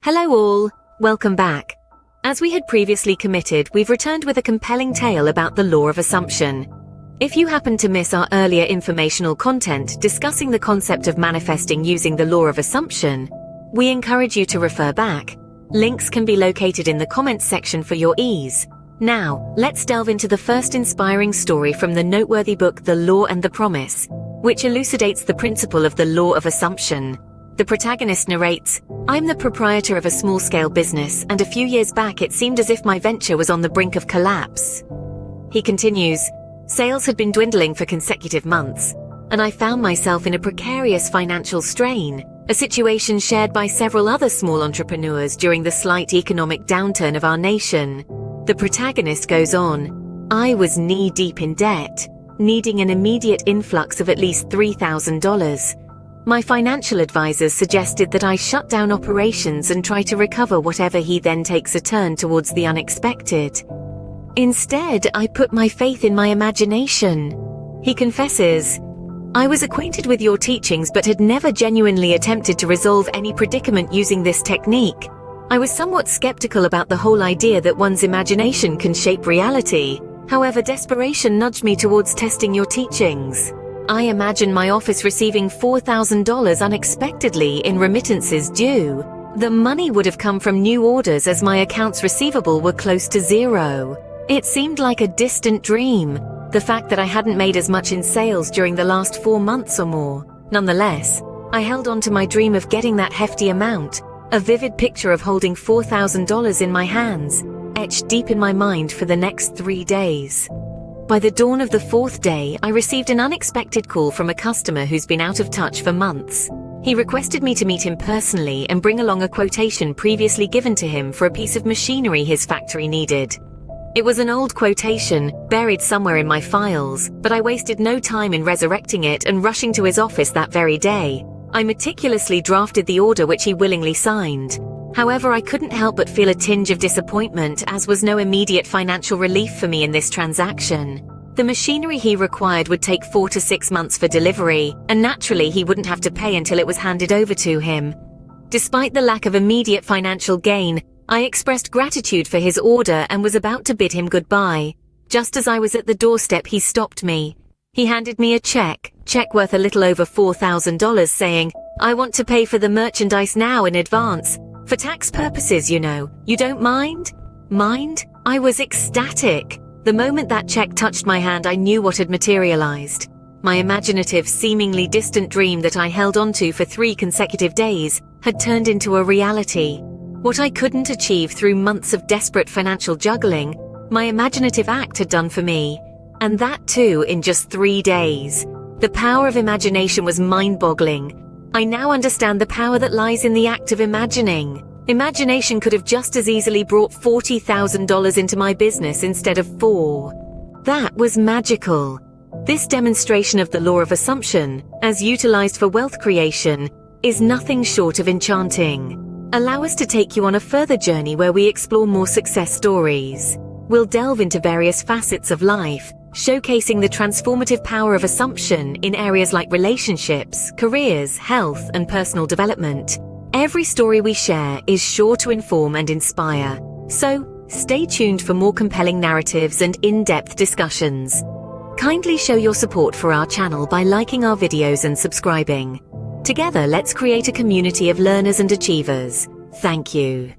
Hello all, welcome back. As we had previously committed, we've returned with a compelling tale about the law of assumption. If you happen to miss our earlier informational content discussing the concept of manifesting using the law of assumption, we encourage you to refer back. Links can be located in the comments section for your ease. Now, let's delve into the first inspiring story from the noteworthy book The Law and the Promise, which elucidates the principle of the law of assumption. The protagonist narrates, "I'm the proprietor of a small-scale business, and a few years back it seemed as if my venture was on the brink of collapse." He continues, "Sales had been dwindling for consecutive months, and I found myself in a precarious financial strain, a situation shared by several other small entrepreneurs during the slight economic downturn of our nation." The protagonist goes on, "I was knee-deep in debt, needing an immediate influx of at least $3,000. My financial advisors suggested that I shut down operations and try to recover whatever he then takes a turn towards the unexpected. Instead, I put my faith in my imagination." He confesses, "I was acquainted with your teachings but had never genuinely attempted to resolve any predicament using this technique. I was somewhat skeptical about the whole idea that one's imagination can shape reality. However, desperation nudged me towards testing your teachings. I imagine my office receiving $4,000 unexpectedly in remittances due. The money would have come from new orders as my accounts receivable were close to zero. It seemed like a distant dream, the fact that I hadn't made as much in sales during the last 4 months or more. Nonetheless, I held on to my dream of getting that hefty amount, a vivid picture of holding $4,000 in my hands, etched deep in my mind for the next 3 days. By the dawn of the 4th day, I received an unexpected call from a customer who's been out of touch for months. He requested me to meet him personally and bring along a quotation previously given to him for a piece of machinery his factory needed. It was an old quotation, buried somewhere in my files, but I wasted no time in resurrecting it and rushing to his office that very day. I meticulously drafted the order which he willingly signed. However, I couldn't help but feel a tinge of disappointment, as was no immediate financial relief for me in this transaction. The machinery he required would take 4 to 6 months for delivery, and naturally he wouldn't have to pay until it was handed over to him. Despite the lack of immediate financial gain, I expressed gratitude for his order and was about to bid him goodbye. Just as I was at the doorstep, he stopped me. He handed me a check worth a little over $4,000, saying, "I want to pay for the merchandise now in advance. For tax purposes, you know. You don't mind?" Mind? I was ecstatic. The moment that check touched my hand, I knew what had materialized. My imaginative, seemingly distant dream that I held onto for 3 consecutive days had turned into a reality. What I couldn't achieve through months of desperate financial juggling, my imaginative act had done for me. And that too in just 3 days. The power of imagination was mind-boggling. I now understand the power that lies in the act of imagining. Imagination could have just as easily brought $40,000 into my business instead of 4. That was magical. This demonstration of the law of assumption, as utilized for wealth creation, is nothing short of enchanting. Allow us to take you on a further journey where we explore more success stories. We'll delve into various facets of life, showcasing the transformative power of assumption in areas like relationships, careers, health, and personal development. Every story we share is sure to inform and inspire. So, stay tuned for more compelling narratives and in-depth discussions. Kindly show your support for our channel by liking our videos and subscribing. Together, let's create a community of learners and achievers. Thank you.